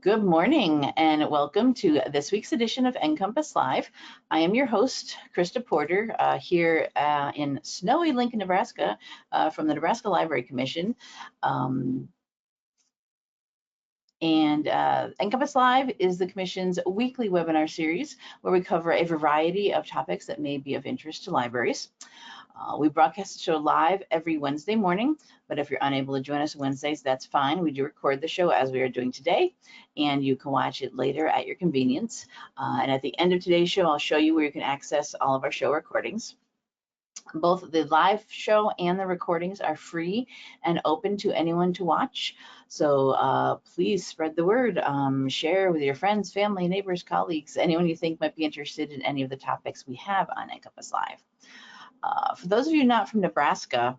Good morning and welcome to this week's edition of NCompass Live. I am your host, Krista Porter, here in snowy Lincoln, Nebraska, from the Nebraska Library Commission. NCompass Live is the Commission's weekly webinar series where we cover a variety of topics that may be of interest to libraries. We broadcast the show live every Wednesday morning, but if you're unable to join us Wednesdays, that's fine. We do record the show as we are doing today, and you can watch it later at your convenience. And at the end of today's show, I'll show you where you can access all of our show recordings. Both the live show and the recordings are free and open to anyone to watch. So please spread the word, share with your friends, family, neighbors, colleagues, anyone you think might be interested in any of the topics we have on NCompass Live. For those of you not from Nebraska,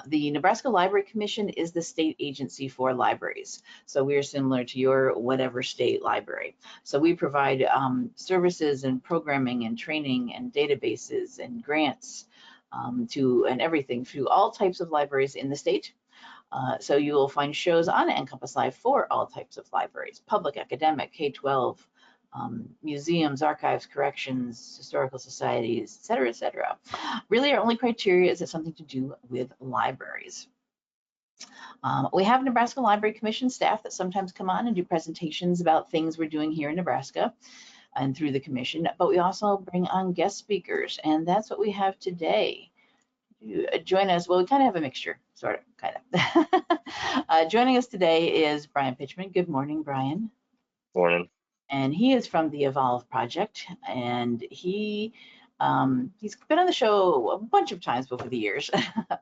the Nebraska Library Commission is the state agency for libraries. So we are similar to your whatever state library. So we provide services and programming and training and databases and grants and everything to all types of libraries in the state. So you will find shows on NCompass Live for all types of libraries: public, academic, K-12, museums, archives, corrections, historical societies, et cetera, et cetera. Really, our only criteria is it's something to do with libraries. We have Nebraska Library Commission staff that sometimes come on and do presentations about things we're doing here in Nebraska and through the commission, but we also bring on guest speakers, and that's what we have today. Join us, well, we kind of have a mixture, sort of, kind of. Joining us today is Brian Pichman. Good morning, Brian. Morning. And he is from the Evolve Project, and he's been on the show a bunch of times over the years,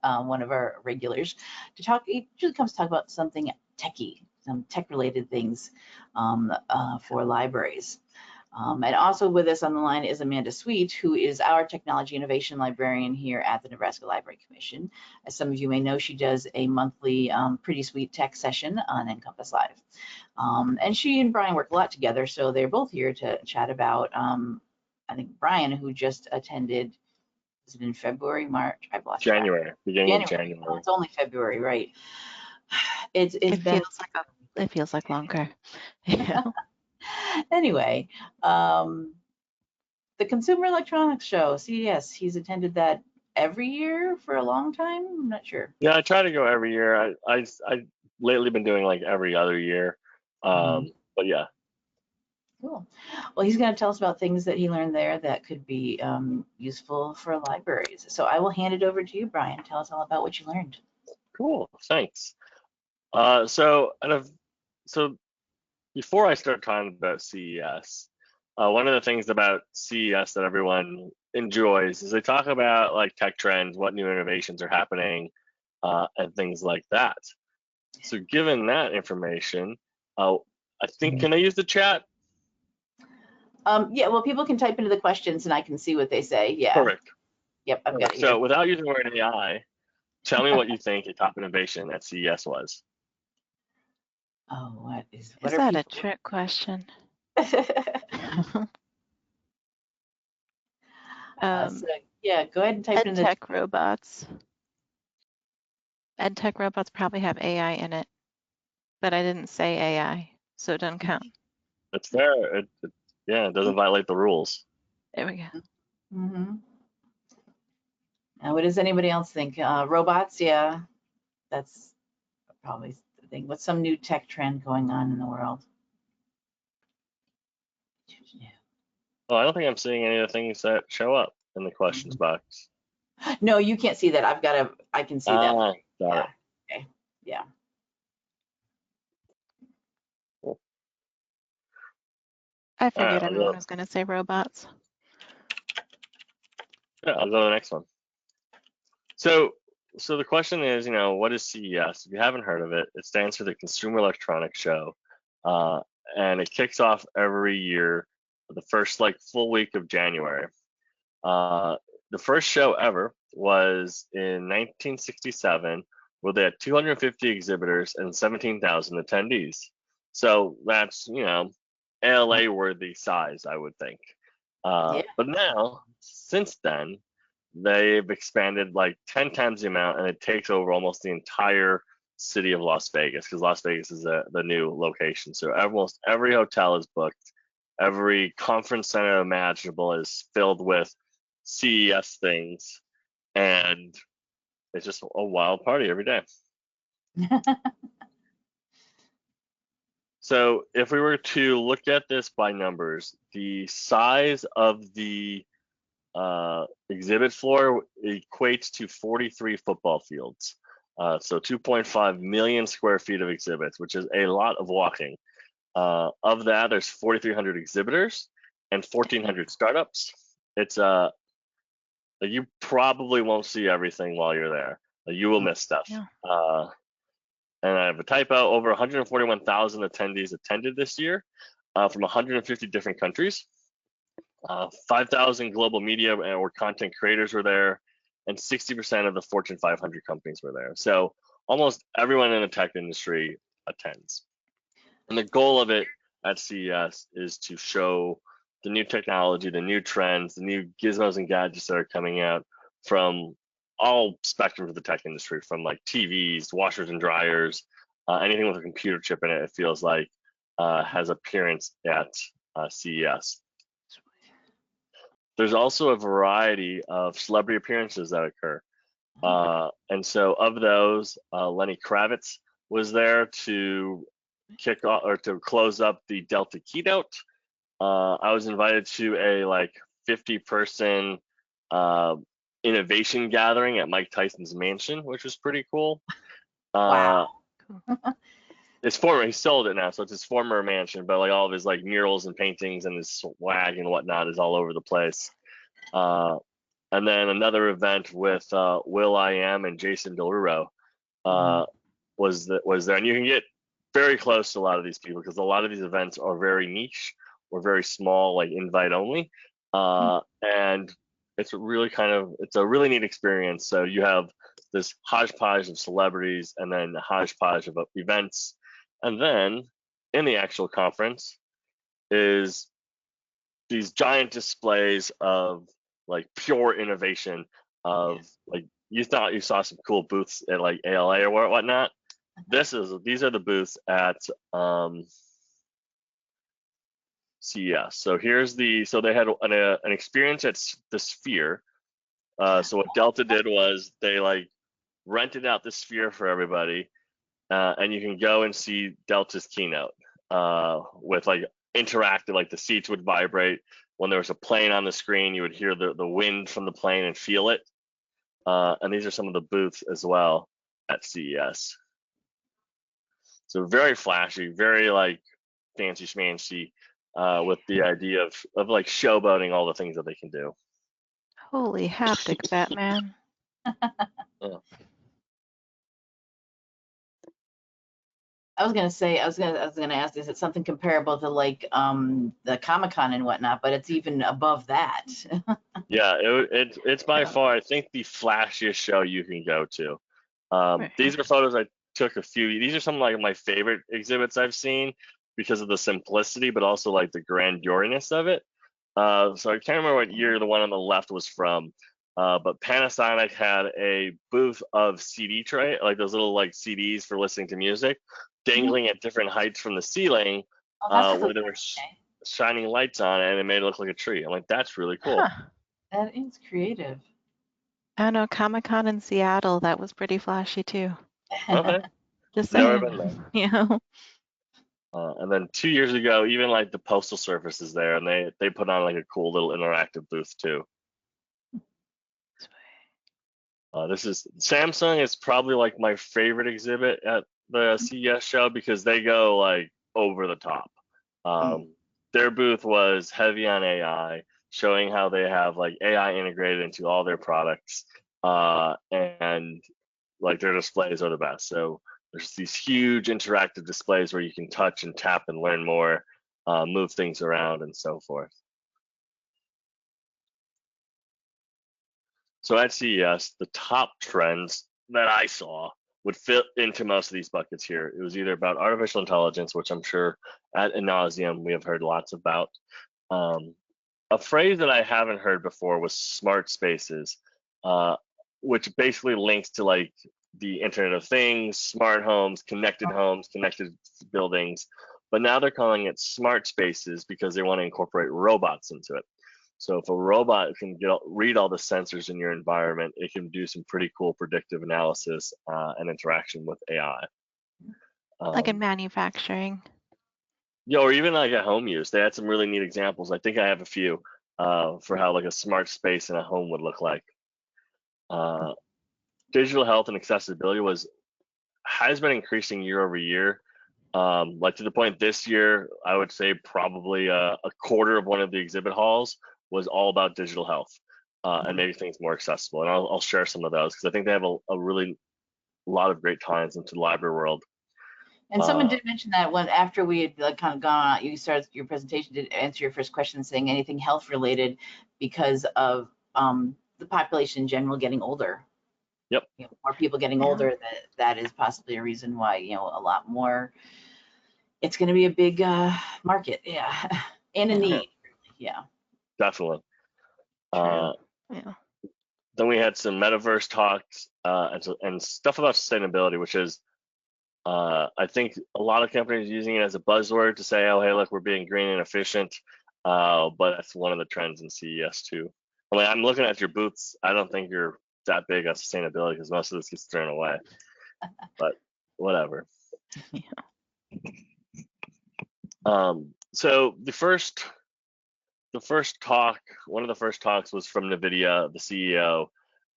one of our regulars, to talk. He usually comes to talk about something techie, some tech-related things for libraries. And also with us on the line is Amanda Sweet, who is our technology innovation librarian here at the Nebraska Library Commission. As some of you may know, she does a monthly Pretty Sweet Tech session on NCompass Live. And she and Brian work a lot together, so they're both here to chat about, I think Brian, who just attended, was it in February, March? I've lost January, beginning of January. Oh, it's only February, right? It feels like longer. Yeah. Anyway, the Consumer Electronics Show, CES, he's attended that every year for a long time. I'm not sure. Yeah, I try to go every year. I've lately been doing like every other year. But yeah. Cool. Well, he's going to tell us about things that he learned there that could be useful for libraries. So I will hand it over to you, Brian. Tell us all about what you learned. Cool. Thanks. So before I start talking about CES, one of the things about CES that everyone enjoys is they talk about like tech trends, what new innovations are happening, and things like that. So given that information, I think, can I use the chat? Yeah, well, people can type into the questions and I can see what they say. Yeah. Perfect. Yep, I've got it here. So without using the word AI, tell me what you think a top innovation at CES was. Oh, what is that a trick question? So, yeah, go ahead and type in the EdTech robots. EdTech robots probably have AI in it, but I didn't say AI, so it doesn't count. That's fair. Yeah, it doesn't violate the rules. There we go. Now, what does anybody else think? Robots, yeah, that's probably the thing. What's some new tech trend going on in the world? Well, I don't think I'm seeing any of the things that show up in the questions box. No, you can't see that. I can see that. Got it. Okay. Yeah. Cool. I figured everyone was going to say robots. Yeah, I'll go to the next one. So the question is, what is CES? If you haven't heard of it, it stands for the Consumer Electronics Show, and it kicks off every year the first full week of January. The first show ever was in 1967, where they had 250 exhibitors and 17,000 attendees. So that's, ALA worthy size, I would think. Yeah. But now, since then, they've expanded like 10 times the amount, and it takes over almost the entire city of Las Vegas, because Las Vegas is the new location. So almost every hotel is booked. Every conference center imaginable is filled with CES things, and it's just a wild party every day. So if we were to look at this by numbers, the size of the exhibit floor equates to 43 football fields. So 2.5 million square feet of exhibits, which is a lot of walking. Of that, there's 4,300 exhibitors and 1,400 startups. It's you probably won't see everything while you're there. You will miss stuff. Yeah. And I have a typo. Over 141,000 attendees attended this year from 150 different countries. 5,000 global media or content creators were there, and 60% of the Fortune 500 companies were there. So almost everyone in the tech industry attends. And the goal of it at CES is to show the new technology, the new trends, the new gizmos and gadgets that are coming out from all spectrums of the tech industry, from like TVs, washers and dryers, anything with a computer chip in it, it feels like has appearance at CES. There's also a variety of celebrity appearances that occur. And so of those, Lenny Kravitz was there to kick off or to close up the Delta keynote. I was invited to a like 50-person innovation gathering at Mike Tyson's mansion, which was pretty cool. Wow. He sold it now, so it's his former mansion, but like all of his like murals and paintings and his swag and whatnot is all over the place. And then another event with will.i.am and Jason Derulo was there, and you can get very close to a lot of these people because a lot of these events are very niche or very small, like invite only, and it's a really neat experience. So you have this hodgepodge of celebrities and then a hodgepodge of events, and then in the actual conference is these giant displays of like pure innovation of like you thought you saw some cool booths at like ALA or whatnot. These are the booths at CES. So they had an experience at the Sphere. So what Delta did was they like rented out the Sphere for everybody, and you can go and see Delta's keynote with like interactive, like the seats would vibrate. When there was a plane on the screen, you would hear the wind from the plane and feel it. And these are some of the booths as well at CES. So very flashy, very like fancy schmancy, with the idea of like showboating all the things that they can do. Holy haptics, Batman. Yeah. I was gonna ask, is it something comparable to like the Comic-Con and whatnot, but it's even above that. Yeah, it's by far, I think, the flashiest show you can go to. Right. These are photos I took these are some of like my favorite exhibits I've seen because of the simplicity, but also like the grandeuriness of it. So I can't remember what year the one on the left was from, but Panasonic had a booth of CD tray, like those little like CDs for listening to music, dangling at different heights from the ceiling, where there were shining lights on it, and it made it look like a tree. I'm like, that's really cool. Huh. That is creative. I know Comic-Con in Seattle, that was pretty flashy too. Okay. Just Never saying. been there. You know? And then 2 years ago, even like the Postal Service is there, and they put on like a cool little interactive booth too. This is Samsung is probably like my favorite exhibit at the CES show because they go like over the top. Their booth was heavy on AI, showing how they have like AI integrated into all their products, and like their displays are the best. So there's these huge interactive displays where you can touch and tap and learn more, move things around and so forth. So at CES, the top trends that I saw would fit into most of these buckets here. It was either about artificial intelligence, which I'm sure ad nauseum we have heard lots about. A phrase that I haven't heard before was smart spaces, which basically links to like the Internet of Things, smart homes, connected buildings, but now they're calling it smart spaces because they want to incorporate robots into it. So if a robot can read all the sensors in your environment, it can do some pretty cool predictive analysis and interaction with AI. Like in manufacturing. Yeah, or even like at home use. They had some really neat examples. I think I have a few for how like a smart space in a home would look like. Digital health and accessibility has been increasing year over year. Like to the point this year, I would say probably a quarter of one of the exhibit halls was all about digital health and making things more accessible. And I'll share some of those because I think they have a really lot of great ties into the library world. And someone did mention that when after we had like kind of gone on, you started your presentation, did answer your first question saying anything health related because of the population in general getting older. Yep. You know, more people getting older, that is possibly a reason why, you know, a lot more, it's going to be a big market. Yeah. And a need. Yeah. Definitely. Yeah. Then we had some metaverse talks and stuff about sustainability, which is I think a lot of companies using it as a buzzword to say, oh, hey, look, we're being green and efficient. But that's one of the trends in CES too. I mean, I'm looking at your booths. I don't think you're that big on sustainability because most of this gets thrown away. But whatever. Yeah. So the first talk, one of the first talks was from NVIDIA, the CEO,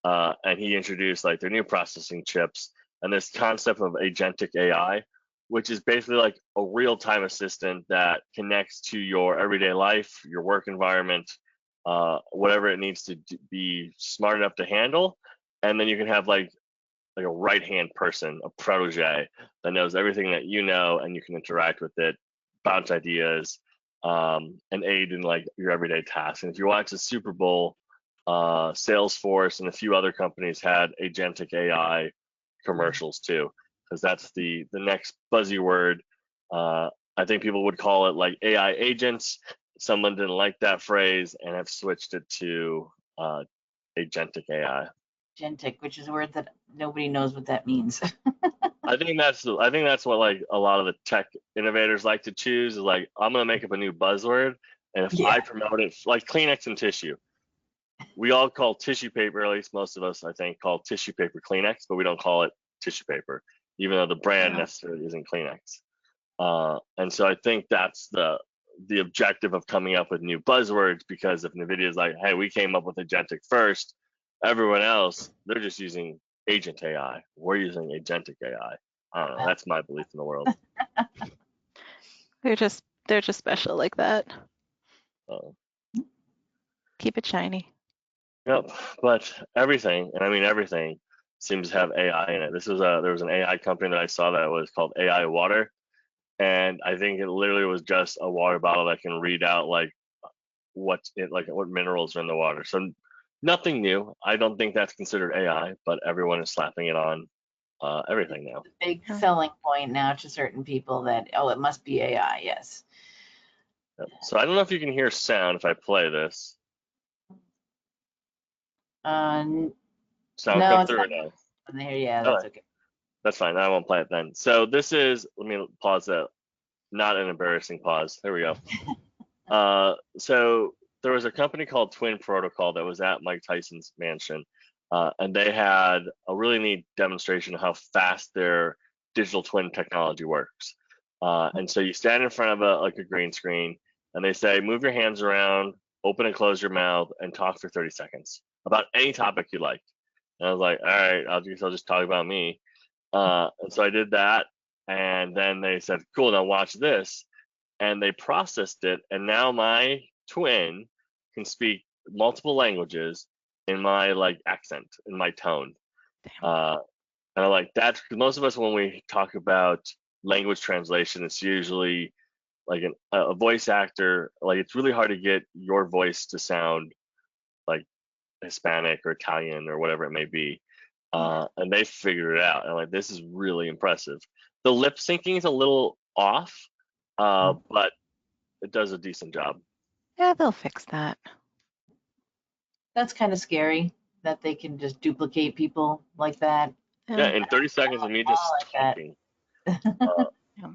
and he introduced like their new processing chips and this concept of agentic AI, which is basically like a real-time assistant that connects to your everyday life, your work environment, whatever it needs to be smart enough to handle. And then you can have like a right-hand person, a protege that knows everything that you know, and you can interact with it, bounce ideas, and aid in like your everyday tasks. And if you watch the Super Bowl, Salesforce and a few other companies had agentic AI commercials too, because that's the next buzzy word. I think people would call it like AI agents. Someone didn't like that phrase and have switched it to agentic AI. Agentic, which is a word that nobody knows what that means. I think that's what like a lot of the tech innovators like to choose is like, I'm gonna make up a new buzzword, and if I promote it, like Kleenex and tissue. We all call tissue paper, or at least most of us, I think, call tissue paper Kleenex, but we don't call it tissue paper, even though the brand necessarily isn't Kleenex. And so I think that's the objective of coming up with new buzzwords, because if NVIDIA is like, hey, we came up with agentic first, everyone else, they're just using agent AI. We're using agentic AI. I don't know. That's my belief in the world. They're just special like that. Keep it shiny. Yep, but everything, and I mean everything, seems to have AI in it. There was an AI company that I saw that was called AI Water, and I think it literally was just a water bottle that can read out like what minerals are in the water. So nothing new. I don't think that's considered AI, but everyone is slapping it on everything now. It's a big selling point now to certain people that, oh, it must be AI. Yes. Yep. So I don't know if you can hear sound if I play this. Sound come through or no? Yeah, that's okay. That's fine. I won't play it then. So this is, let me pause that. Not an embarrassing pause. There we go. So there was a company called Twin Protocol that was at Mike Tyson's mansion, and they had a really neat demonstration of how fast their digital twin technology works. And so you stand in front of a green screen, and they say, move your hands around, open and close your mouth, and talk for 30 seconds about any topic you like. And I was like, all right, I'll just talk about me. And so I did that, and then they said, cool, now watch this. And they processed it, and now my twin can speak multiple languages in my like accent, in my tone. And I like that, because most of us, when we talk about language translation, it's usually like a voice actor. Like it's really hard to get your voice to sound like Hispanic or Italian or whatever it may be. And they figured it out. And like, this is really impressive. The lip syncing is a little off, but it does a decent job. Yeah, they'll fix that. That's kind of scary that they can just duplicate people like that. Yeah, in 30 seconds of me just I like that. talking. Uh, Yeah.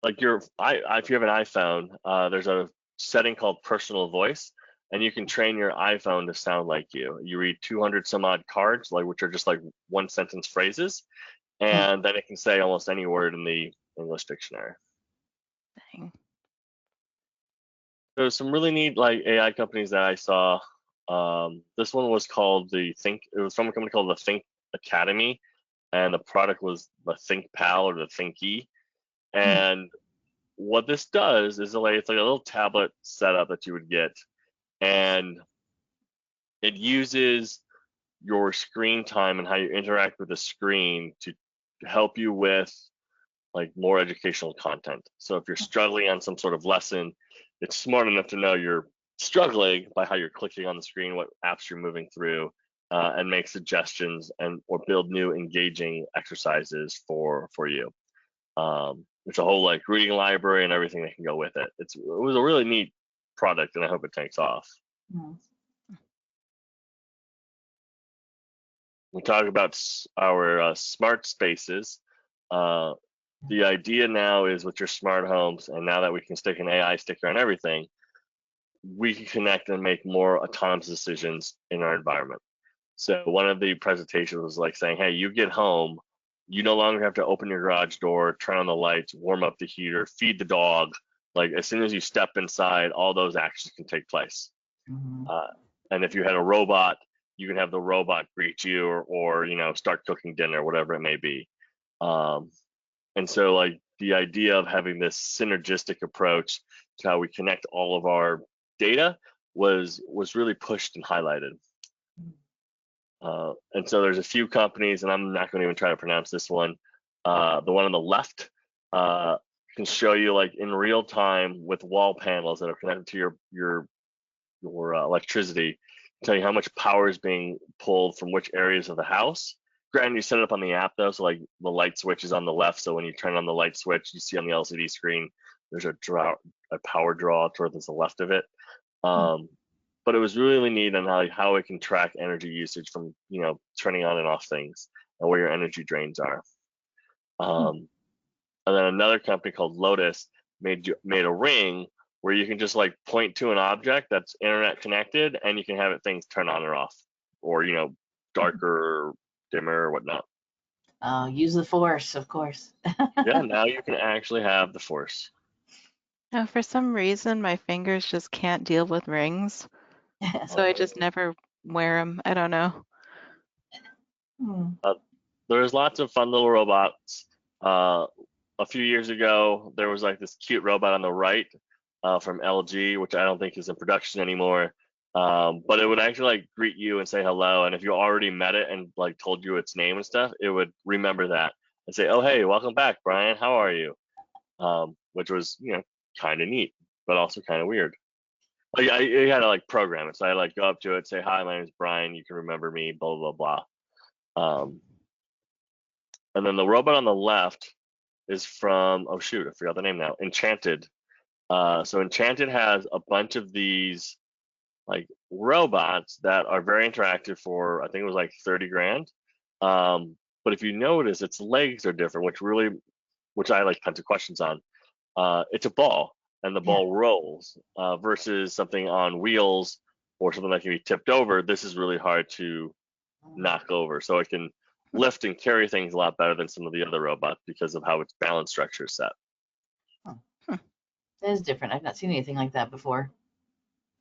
like if you have an iPhone, there's a setting called personal voice, and you can train your iPhone to sound like you. You read 200 some odd cards, like which are just like one sentence phrases, and then it can say almost any word in the English dictionary. Dang. There's some really neat like AI companies that I saw. This one was called it was from a company called the Think Academy, and the product was the Think Pal or the Thinky. And what this does is it's like a little tablet setup that you would get, and it uses your screen time and how you interact with the screen to help you with like more educational content. So if you're struggling on some sort of lesson, it's smart enough to know you're struggling by how you're clicking on the screen, what apps you're moving through, and make suggestions or build new engaging exercises for you. It's a whole like reading library and everything that can go with it. It was a really neat product, and I hope it takes off. We talk about our smart spaces. The idea now is with your smart homes, and now that we can stick an AI sticker on everything, we can connect and make more autonomous decisions in our environment. So one of the presentations was like saying, hey, you get home, you no longer have to open your garage door, turn on the lights, warm up the heater, feed the dog. Like as soon as you step inside, all those actions can take place. And if you had a robot, you can have the robot greet you or start cooking dinner, whatever it may be. And so like the idea of having this synergistic approach to how we connect all of our data was really pushed and highlighted. And so there's a few companies, and I'm not going to even try to pronounce this one. The one on the left can show you like in real time with wall panels that are connected to your electricity, tell you how much power is being pulled from which areas of the house. Granted, you set it up on the app though, so like the light switch is on the left, so when you turn on the light switch, you see on the LCD screen there's a power draw towards the left of it. But it was really neat on how it can track energy usage from turning on and off things and where your energy drains are. And then another company called Lotus made a ring where you can just like point to an object that's internet connected, and you can have things turn on or off, or darker, dimmer, or whatnot. Use the force, of course. Yeah, now you can actually have the force. Now, for some reason, my fingers just can't deal with rings, so I just never wear them. I don't know. There's lots of fun little robots. A few years ago, there was like this cute robot on the right from LG, which I don't think is in production anymore. But it would actually like greet you and say hello, and if you already met it and like told you its name and stuff, it would remember that and say, "Oh, hey, welcome back, Brian. How are you?" Which was kind of neat, but also kind of weird. Like I had to like program it, so I had to like go up to it, say, "Hi, my name is Brian. You can remember me." Blah blah blah. And then the robot on the left is from, oh shoot, I forgot the name now, Enchanted. So Enchanted has a bunch of these like robots that are very interactive for, I think it was like 30 grand. But if you notice, its legs are different, which I like tons of questions on. It's a ball, and the ball rolls versus something on wheels or something that can be tipped over. This is really hard to knock over. So it can lift and carry things a lot better than some of the other robots because of how its balance structure is set. That is different. I've not seen anything like that before.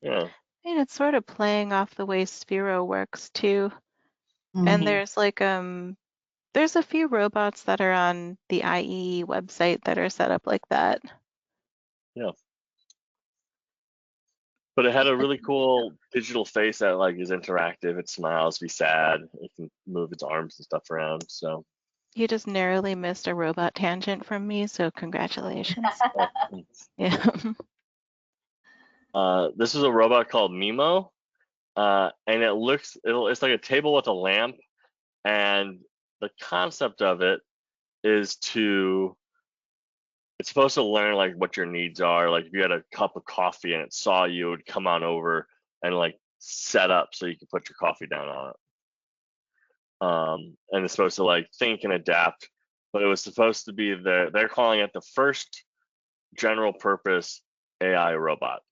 Yeah. And it's sort of playing off the way Sphero works too. And there's like there's a few robots that are on the IE website that are set up like that. Yeah. But it had a really cool digital face that like is interactive. It smiles, be sad. It can move its arms and stuff around. So You just narrowly missed a robot tangent from me, so congratulations. Yeah. This is a robot called Mimo, and it's like a table with a lamp, and the concept of it is it's supposed to learn like what your needs are. Like if you had a cup of coffee and it saw you, it would come on over and like set up so you could put your coffee down on it. and it's supposed to like think and adapt. But it was supposed to be they're calling it the first general purpose AI robot.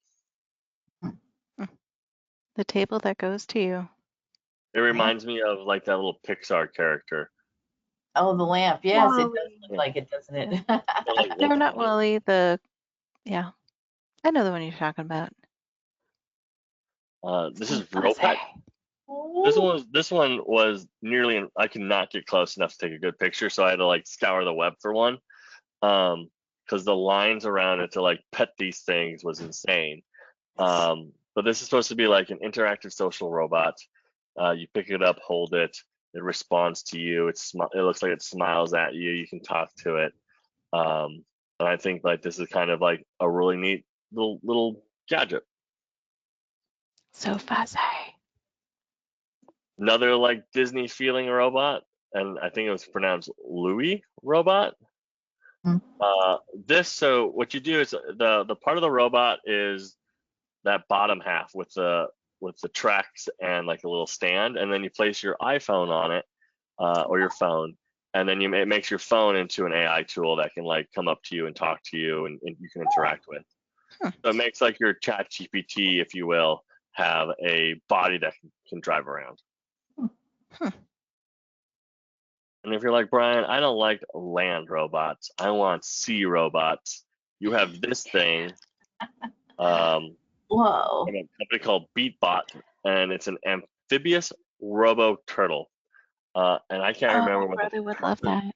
The table that goes to you. It reminds me of like that little Pixar character. Oh, the lamp. Yes, it does Wally. look like it, doesn't it? No, not Wally. Yeah, I know the one you're talking about. This is Ropet. This one was nearly. I could not get close enough to take a good picture, so I had to like scour the web for one. Because the lines around it to like pet these things was insane. But this is supposed to be like an interactive social robot. You pick it up, hold it, it responds to you. It looks like it smiles at you. You can talk to it. And I think like this is kind of like a really neat little gadget. So fuzzy. Another like Disney feeling robot, and I think it was pronounced Louis robot. So what you do is the part of the robot is that bottom half with the tracks and like a little stand, and then you place your iPhone on it or your phone, and then it makes your phone into an AI tool that can like come up to you and talk to you, and you can interact with. So it makes like your chat GPT, if you will, have a body that can drive around. And if you're like, Brian, I don't like land robots, I want sea robots, you have this thing. Whoa. From a company called Beatbot, and it's an amphibious robo turtle. And I can't remember what brother would love that.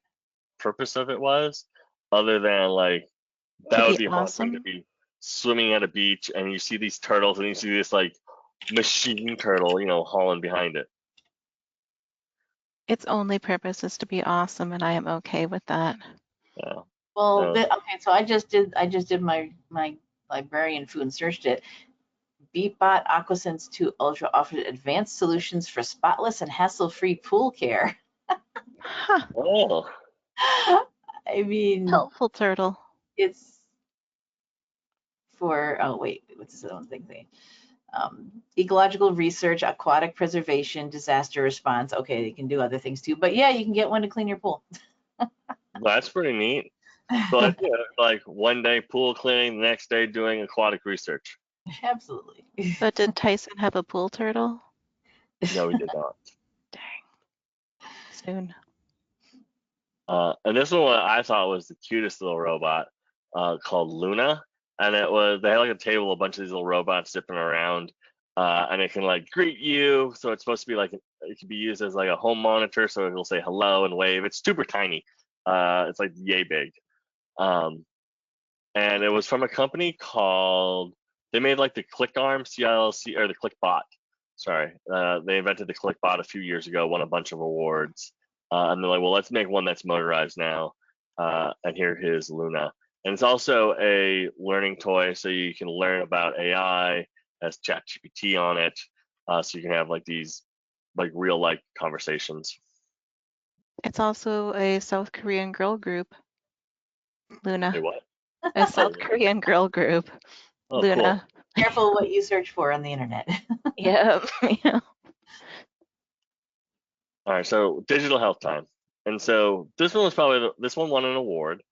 purpose of it was, other than like that would be awesome. haunting to be swimming at a beach and you see these turtles and you see this like machine turtle, hauling behind it. Its only purpose is to be awesome, and I am okay with that. Yeah. Well, okay, so I just did my librarian food and searched it. Beatbot AquaSense 2 Ultra offers advanced solutions for spotless and hassle-free pool care. Oh. I mean, helpful turtle. It's for what's this other thing? Ecological research, aquatic preservation, disaster response. Okay, they can do other things too, but yeah, you can get one to clean your pool. That's pretty neat. But like one day pool cleaning, the next day doing aquatic research. Absolutely. But did Tyson have a pool turtle? No, he did not. Dang. Soon. And this one I thought was the cutest little robot called Luna. And they had like a table, a bunch of these little robots zipping around, and it can like greet you. So it's supposed to be like, it can be used as like a home monitor. So it'll say hello and wave. It's super tiny. It's like yay big. And it was from a company called, they made like the ClickArm CLC, or the ClickBot. Sorry. They invented the ClickBot a few years ago, won a bunch of awards. And they're like, well, let's make one that's motorized now. And here is Luna. And it's also a learning toy, so you can learn about AI, has ChatGPT on it, so you can have like these like real life conversations. It's also a South Korean girl group. Luna. Hey, what? A South Korean girl group. Oh, Luna. Cool. Careful what you search for on the internet. Yeah. All right, so digital health time. And so this one was this one won an award.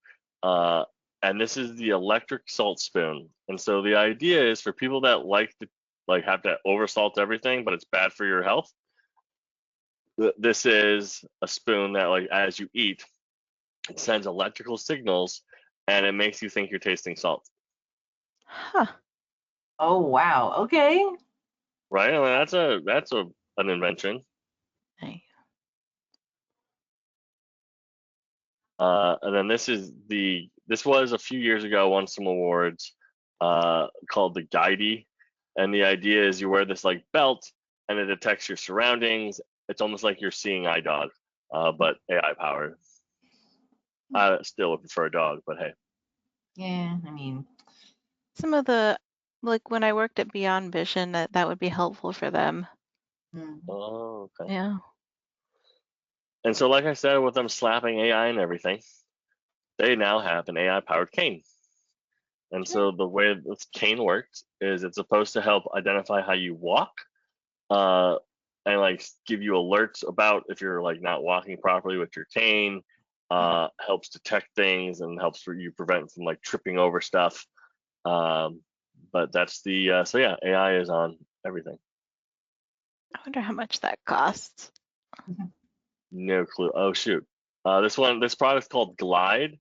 And this is the electric salt spoon. And so the idea is for people that like to have to oversalt everything, but it's bad for your health. This is a spoon that like as you eat, it sends electrical signals and it makes you think you're tasting salt. Huh. Oh wow. Okay. Right? I mean, that's an invention. Hey. And then this was a few years ago, won some awards, called the Guidey. And the idea is you wear this like belt and it detects your surroundings. It's almost like you're seeing eye dog, but AI powered. I still would prefer a dog, but hey. Yeah, I mean, some of the, like when I worked at Beyond Vision, that would be helpful for them. Oh, okay. Yeah. And so, like I said, with them slapping AI and everything, they now have an AI powered cane. And so the way this cane works is it's supposed to help identify how you walk, and like give you alerts about if you're like not walking properly with your cane. Helps detect things and helps you prevent from like tripping over stuff. But that's the so yeah, AI is on everything. I wonder how much that costs. No clue. Oh shoot. This product's called Glide.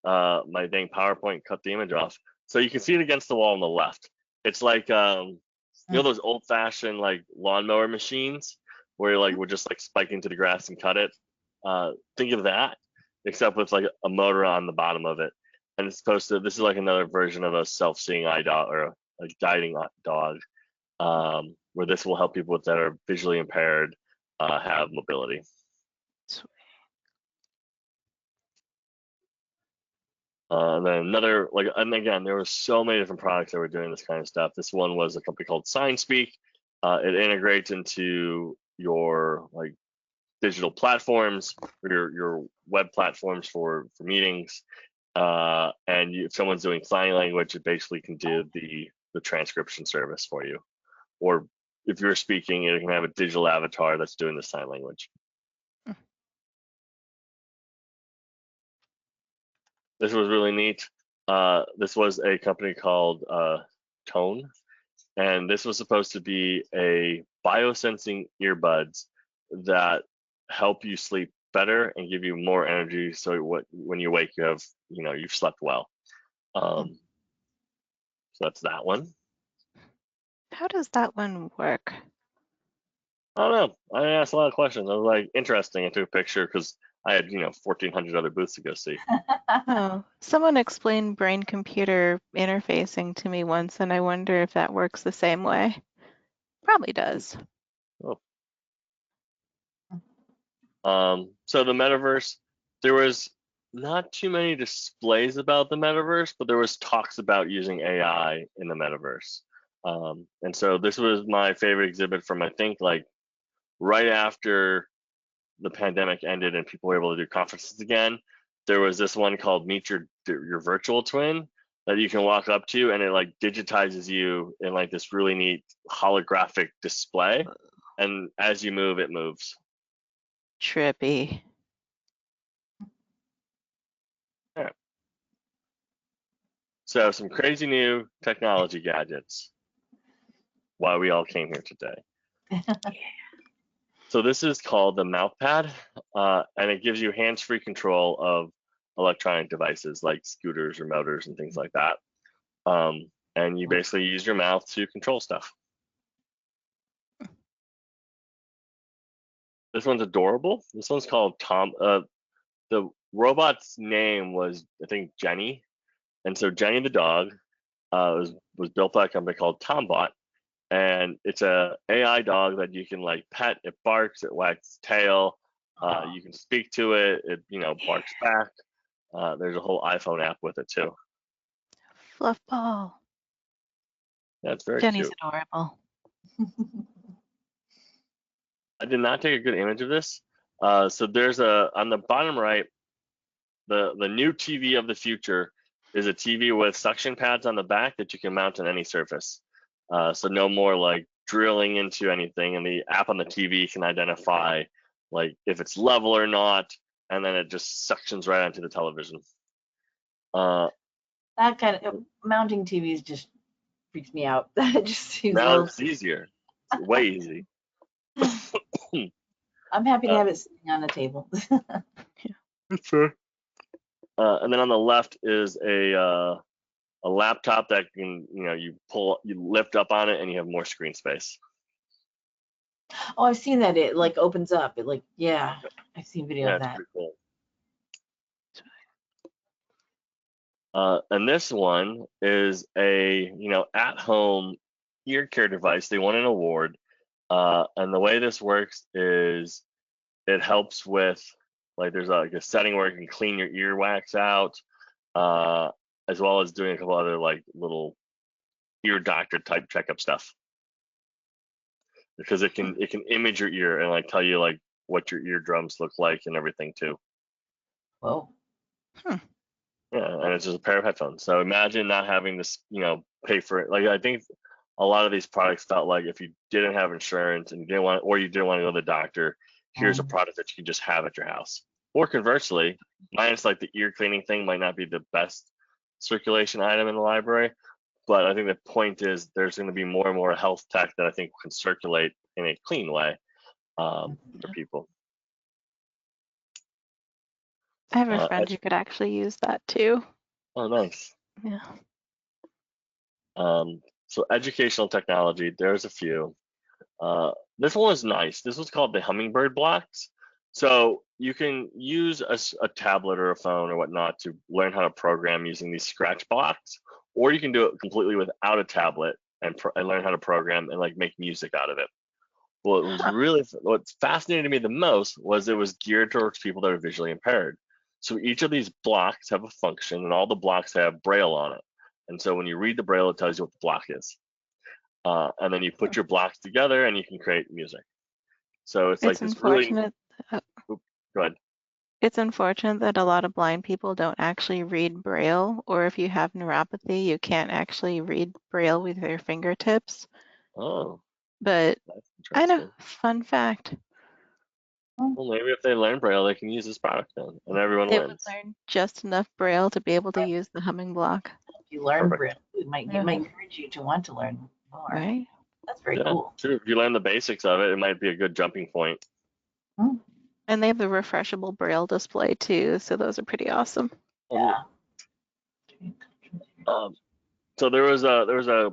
My dang PowerPoint cut the image off. So you can see it against the wall on the left. It's like you know those old-fashioned like lawnmower machines where you like would just like spike into the grass and cut it. Think of that, except with like a motor on the bottom of it. And it's supposed to. This is like another version of a self-seeing eye dog or a guiding dog, where this will help people that are visually impaired have mobility. And then another, like, and again, there were so many different products that were doing this kind of stuff. This one was a company called SignSpeak. It integrates into your like digital platforms or your web platforms for meetings. And if someone's doing sign language, it basically can do the transcription service for you. Or if you're speaking, it can have a digital avatar that's doing the sign language. This was really neat. This was a company called Tone, and this was supposed to be a biosensing earbuds that help you sleep better and give you more energy. So when you wake, you've slept well. So that's that one. How does that one work? I don't know. I asked a lot of questions. I was like, interesting. I took a picture because I had 1,400 other booths to go see. Oh, someone explained brain-computer interfacing to me once, and I wonder if that works the same way. Probably does. Oh. So the metaverse, there was not too many displays about the metaverse, but there was talks about using AI in the metaverse. And so this was my favorite exhibit from, I think, like right after the pandemic ended and people were able to do conferences again. There was this one called Meet Your Virtual Twin that you can walk up to, and it like digitizes you in like this really neat holographic display. And as you move, it moves. Trippy. Yeah. So some crazy new technology gadgets. Why we all came here today. So this is called the MouthPad, and it gives you hands-free control of electronic devices like scooters or motors and things like that. And you basically use your mouth to control stuff. This one's adorable. This one's called Tom. The robot's name was, I think, Jenny. And so Jenny the dog was built by a company called Tombot. And it's a AI dog that you can like pet. It barks, it wags its tail. You can speak to it. It barks back. There's a whole iPhone app with it too. Fluffball. That's very Jenny's cute. adorable. I did not take a good image of this. So there's on the bottom right, the new TV of the future is a TV with suction pads on the back that you can mount on any surface. So no more like drilling into anything, and the app on the TV can identify like if it's level or not, and then it just suctions right onto the television. That kind of mounting TVs just freaks me out. That just seems now it's easier. It's way easy. I'm happy to have it sitting on the table. Sure. And then on the left is a laptop that can, you lift up on it and you have more screen space. Oh, I've seen that. It like opens up. It like, yeah, I've seen video of that. Pretty cool. And this one is a, at-home ear care device. They won an award. And the way this works is it helps with, like, there's like a setting where you can clean your earwax out, as well as doing a couple other like little ear doctor type checkup stuff. Because it can image your ear and like tell you like what your eardrums look like and everything too. Whoa. Yeah, and it's just a pair of headphones. So imagine not having this, pay for it. Like I think a lot of these products felt like if you didn't have insurance and you didn't want, or you didn't want to go to the doctor, here's a product that you can just have at your house. Or conversely, minus like the ear cleaning thing might not be the best circulation item in the library, but I think the point is there's going to be more and more health tech that I think can circulate in a clean way for people. I have a friend who could actually use that too. Oh, nice. Yeah. So educational technology, there's a few. This one was nice. This was called the Hummingbird blocks. So you can use a tablet or a phone or whatnot to learn how to program using these scratch blocks, or you can do it completely without a tablet and learn how to program and like make music out of it. Well, it was really, what fascinated me the most was it was geared towards people that are visually impaired. So each of these blocks have a function, and all the blocks have Braille on it. And so when you read the Braille, it tells you what the block is. And then you put your blocks together and you can create music. So it's like this really, go ahead. It's unfortunate that a lot of blind people don't actually read Braille, or if you have neuropathy, you can't actually read Braille with your fingertips. Oh, but I know, fun fact. Well, maybe if they learn Braille, they can use this product then, and everyone They wins. would learn just enough Braille to be able to use the humming block. If you learn Braille, it might encourage you to want to learn more. Right. That's very cool. True. If you learn the basics of it, it might be a good jumping point. And they have the refreshable Braille display too, so those are pretty awesome. Yeah. So there was a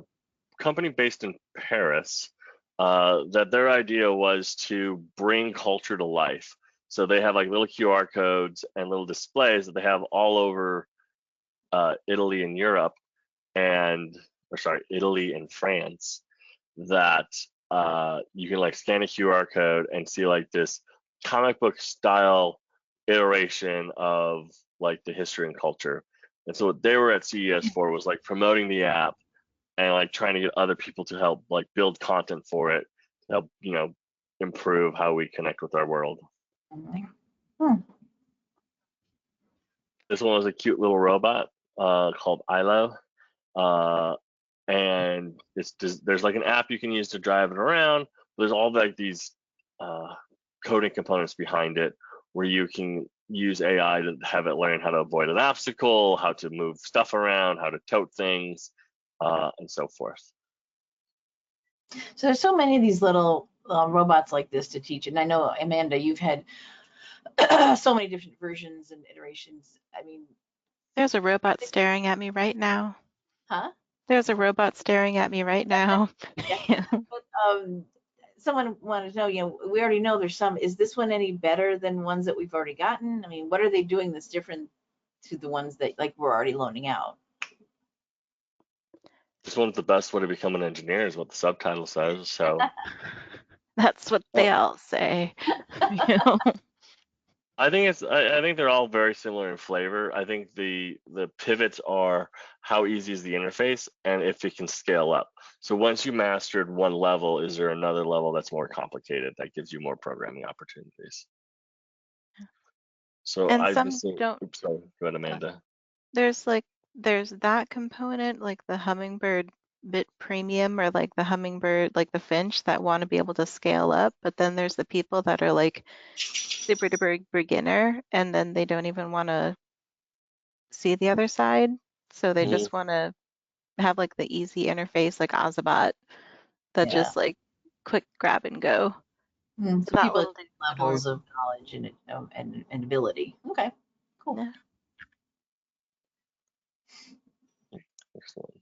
company based in Paris that their idea was to bring culture to life. So they have like little QR codes and little displays that they have all over Italy and Europe, Italy and France, that you can like scan a QR code and see like this comic book style iteration of like the history and culture. And so what they were at CES for was like promoting the app and like trying to get other people to help like build content for it, to help, you know, improve how we connect with our world. This one was a cute little robot called Ilo. And there's like an app you can use to drive it around. There's all like these coding components behind it where you can use AI to have it learn how to avoid an obstacle, how to move stuff around, how to tote things, and so forth. So there's so many of these little robots like this to teach. And I know, Amanda, you've had so many different versions and iterations. I mean, there's a robot staring at me right now. Huh? There's a robot staring at me right now. Yeah. But, someone wanted to know, you know, we already know there's some. Is this one any better than ones that we've already gotten? I mean, what are they doing that's different to the ones that like we're already loaning out? This one's the best way to become an engineer is what the subtitle says. So that's what they all say. You know? I think they're all very similar in flavor. I think the pivots are how easy is the interface and if it can scale up. So once you mastered one level, is there another level that's more complicated that gives you more programming opportunities? So and I've some been seeing, don't. Oops, sorry, go ahead, Amanda. There's that component, like the Hummingbird Bit Premium or like the Hummingbird, like the Finch, that want to be able to scale up. But then there's the people that are like super duper beginner, and then they don't even want to see the other side. So they just want to have like the easy interface, like Ozabot, that just like quick grab and go. So people at levels of knowledge and ability. Okay, cool. Yeah. Excellent.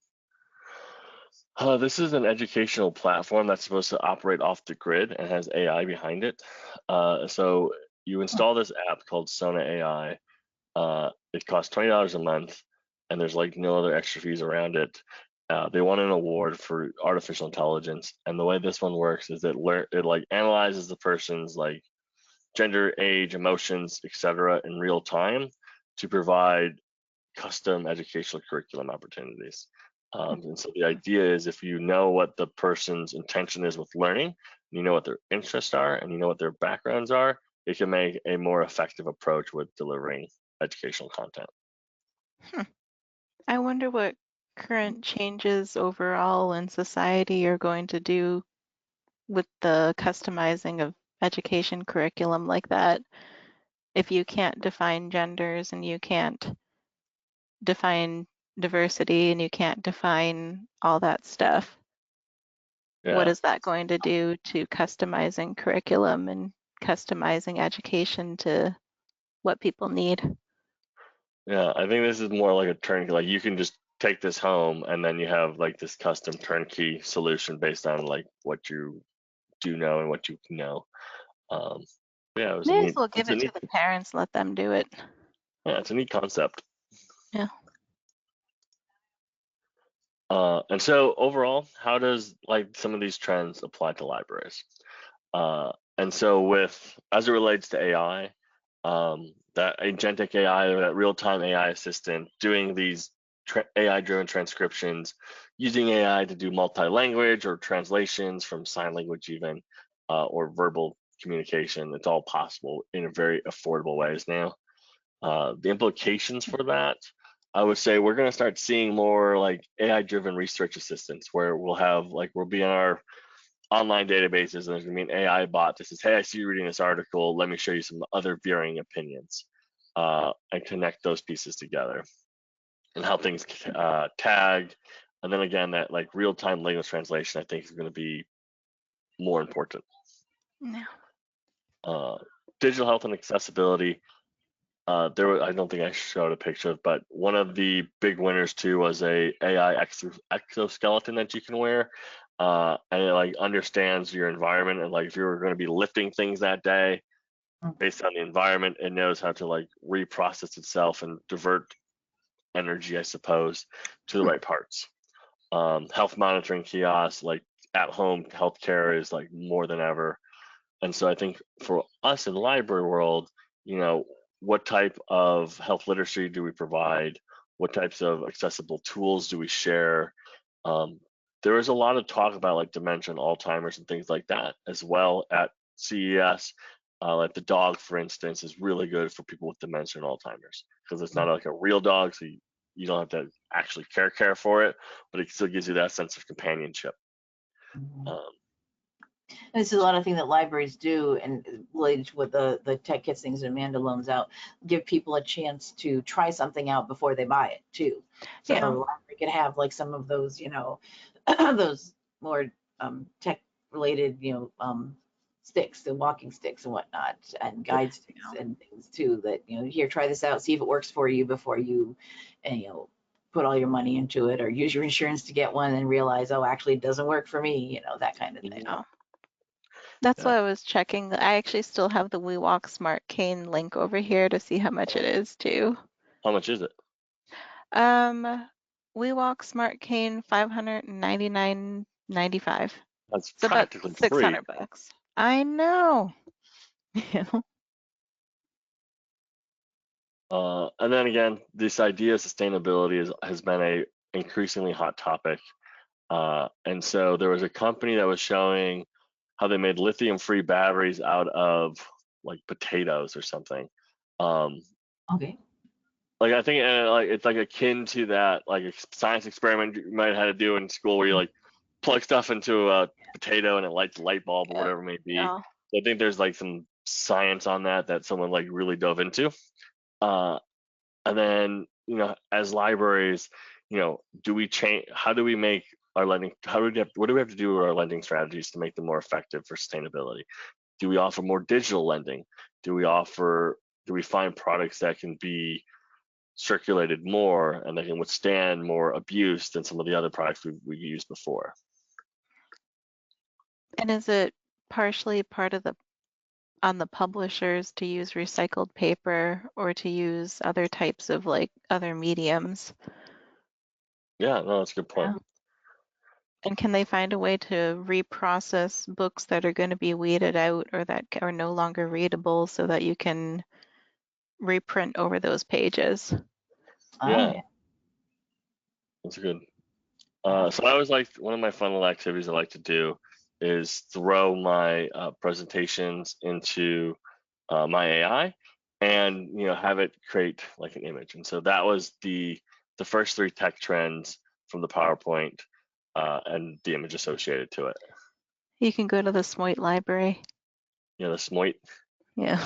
This is an educational platform that's supposed to operate off the grid and has AI behind it. So you install this app called Sona AI. It costs $20 a month, and there's like no other extra fees around it. They won an award for artificial intelligence, and the way this one works is it like analyzes the person's like gender, age, emotions, etc. in real time to provide custom educational curriculum opportunities. And so the idea is if you know what the person's intention is with learning, you know what their interests are, and you know what their backgrounds are, it can make a more effective approach with delivering educational content. I wonder what current changes overall in society are going to do with the customizing of education curriculum like that. If you can't define genders and you can't define diversity and you can't define all that stuff, what Yeah, is that going to do to customizing curriculum and customizing education to what people need? yeah. I think this is more like a turnkey. Like you can just take this home, and then you have like this custom turnkey solution based on like what you do know and what you know. Um, yeah, it was a May as neat. well give It's a it to neat. the parents, let them do it. Yeah, it's a neat concept. Yeah. And so overall, how does like some of these trends apply to libraries? And so with as it relates to AI, that agentic AI or that real-time AI assistant doing these AI-driven transcriptions, using AI to do multi-language or translations from sign language even, or verbal communication, it's all possible in a very affordable ways now. The implications for that, I would say we're going to start seeing more like AI-driven research assistants where we'll be in our online databases and there's going to be an AI bot that says, hey, I see you reading this article. Let me show you some other varying opinions and connect those pieces together and how things tag. And then again, that like real-time language translation, I think is going to be more important. Yeah. Digital health and accessibility. I don't think I showed a picture, but one of the big winners too was a AI exoskeleton that you can wear, and it like understands your environment and like if you're going to be lifting things that day, based on the environment, it knows how to like reprocess itself and divert energy, I suppose, to the right parts. Health monitoring kiosks, like at-home healthcare, is like more than ever. And so I think for us in the library world, what type of health literacy do we provide? What types of accessible tools do we share? There is a lot of talk about like dementia and Alzheimer's and things like that as well at CES. Like the dog, for instance, is really good for people with dementia and Alzheimer's because it's not like a real dog, so you don't have to actually care for it, but it still gives you that sense of companionship. This is a lot of things that libraries do, and related to what the tech kits things that Amanda loans out, give people a chance to try something out before they buy it too. So Yeah. the library could have like some of those, those more tech related, sticks, the walking sticks and whatnot, and guide sticks and things too. That here, try this out, see if it works for you before you, and put all your money into it, or use your insurance to get one and realize, oh, actually it doesn't work for me, that kind of thing. That's why I was checking. I actually still have the WeWalk Smart Cane link over here to see how much it is too. How much is it? WeWalk Smart Cane $599.95. That's It's about practically free. $600. I know. And then again, this idea of sustainability has been a increasingly hot topic. And so there was a company that was showing how they made lithium-free batteries out of like potatoes or something. Okay. Like I think like it's like akin to that like a science experiment you might have had to do in school where you like plug stuff into a potato and it lights a light bulb or whatever it may be. Yeah. So I think there's like some science on that someone like really dove into. And then, as libraries, do we change? How do we make our lending? What do we have to do with our lending strategies to make them more effective for sustainability? Do we offer more digital lending? Do we find products that can be circulated more and that can withstand more abuse than some of the other products we used before? And is it partially part of on the publishers to use recycled paper or to use other types of like other mediums? Yeah, no, that's a good point. Yeah. And can they find a way to reprocess books that are going to be weeded out or that are no longer readable so that you can reprint over those pages? Yeah, that's good. So I always like one of my fun little activities I like to do is throw my presentations into my AI and have it create like an image. And so that was the first 3 tech trends from the PowerPoint and the image associated to it. You can go to the SMOIT library. You know, the SMOIT. Yeah.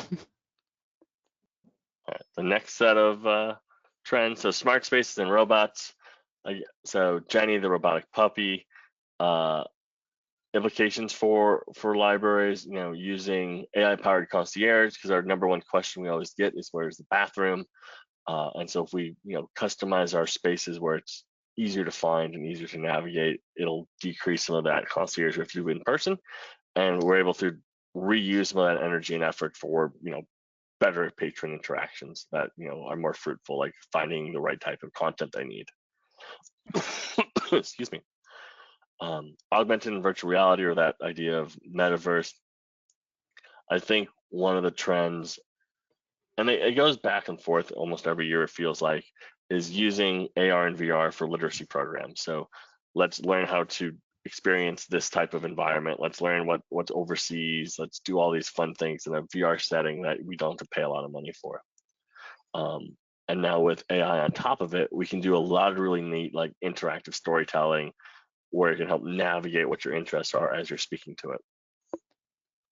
All right, the next set of trends, so smart spaces and robots. So Jenny, the robotic puppy, implications for libraries, you know, using AI-powered concierge, because our number one question we always get is where's the bathroom? And so if we, you know, customize our spaces where it's easier to find and easier to navigate, it'll decrease some of that concierge we have to do in person, and we're able to reuse some of that energy and effort for, you know, better patron interactions that, you know, are more fruitful, like finding the right type of content they need. Excuse me. Augmented and virtual reality, or that idea of metaverse, I think one of the trends, and it goes back and forth almost every year, it feels like, is using AR and VR for literacy programs. So let's learn how to experience this type of environment. Let's learn what's overseas. Let's do all these fun things in a VR setting that we don't have to pay a lot of money for. And now with AI on top of it, we can do a lot of really neat, like, interactive storytelling where it can help navigate what your interests are as you're speaking to it.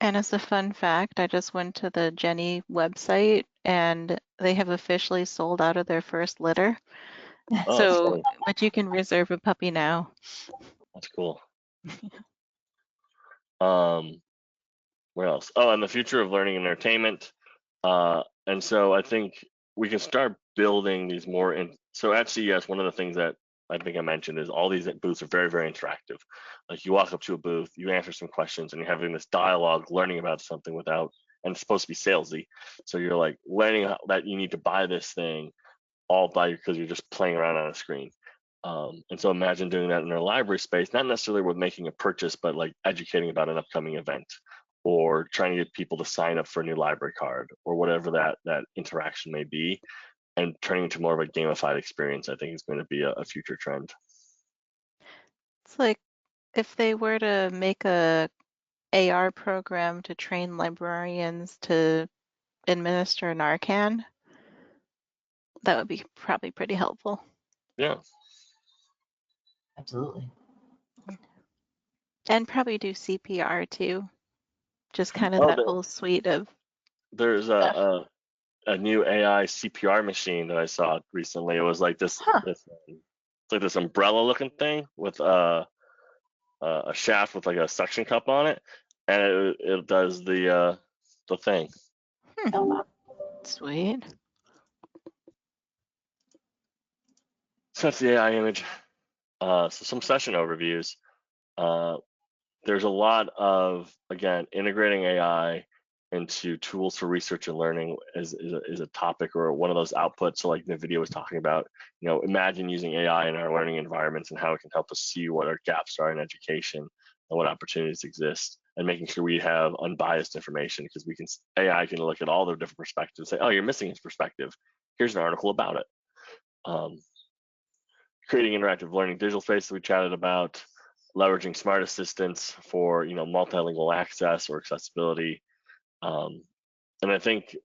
And as a fun fact, I just went to the Jenny website and they have officially sold out of their first litter. Oh, So, funny. but you can reserve a puppy now. That's cool. Where else? Oh, and the future of learning and entertainment. And so I think we can start building these more so at CES, one of the things that I think I mentioned is all these booths are very, very interactive. Like, you walk up to a booth, you answer some questions, and you're having this dialogue, learning about something without, and it's supposed to be salesy. So you're like learning that you need to buy this thing all by because you're just playing around on a screen. And so imagine doing that in a library space, not necessarily with making a purchase, but like educating about an upcoming event, or trying to get people to sign up for a new library card, or whatever that interaction may be, and turning into more of a gamified experience, I think, is going to be a future trend. It's like if they were to make a AR program to train librarians to administer Narcan, that would be probably pretty helpful. Yeah. Absolutely. And probably do CPR too. Just kind of Oh, that whole suite of there's stuff. a new AI CPR machine that I saw recently. It was like this, Huh. it's like this umbrella looking thing with a shaft with like a suction cup on it, and it does the thing. Oh, wow. Sweet. So that's the AI image. So some session overviews. There's a lot of, again, integrating AI into tools for research and learning is a topic, or one of those outputs. So like the video was talking about, you know, imagine using AI in our learning environments and how it can help us see what our gaps are in education and what opportunities exist, and making sure we have unbiased information, because AI can look at all the different perspectives and say, oh, you're missing this perspective. Here's an article about it. Creating interactive learning digital spaces we chatted about, leveraging smart assistants for, you know, multilingual access or accessibility. And I think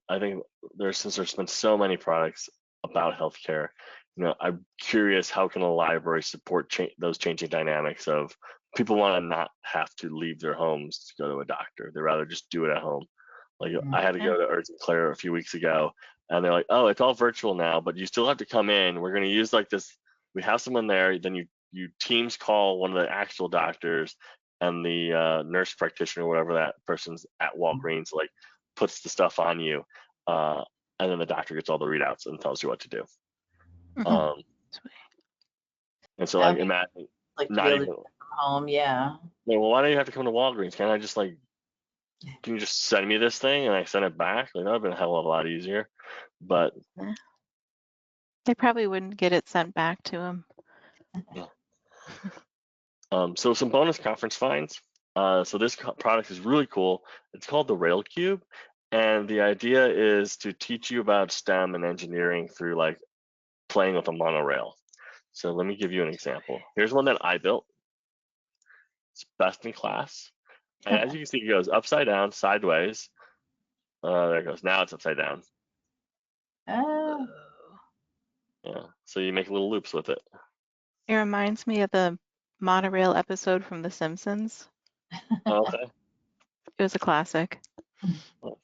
since there's been so many products about healthcare, you know, I'm curious, how can a library support those changing dynamics of people want to not have to leave their homes to go to a doctor. They'd rather just do it at home. Like, I had to go to Urgent Care a few weeks ago, and they're like, oh, it's all virtual now, but you still have to come in. We're going to use like this. We have someone there. Then you Teams call one of the actual doctors, and the nurse practitioner, whatever that person's at Walgreens, like, puts the stuff on you, and then the doctor gets all the readouts and tells you what to do. Mhm. And so, That'd like, be imagine like to be not able to even. do it from home. Yeah. Well, why do you have to come to Walgreens? Can't I just, like, can you just send me this thing and I send it back? Like, that would have been a hell of a lot easier. But Yeah. They probably wouldn't get it sent back to them. yeah. So some bonus conference finds. So this product is really cool. It's called the Rail Cube, and the idea is to teach you about STEM and engineering through, like, playing with a monorail. So let me give you an example. Here's one that I built. It's best in class. And as you can see, it goes upside down, sideways. There it goes. Now it's upside down. Oh. Yeah. So you make little loops with it. It reminds me of the monorail episode from The Simpsons. Okay. It was a classic. You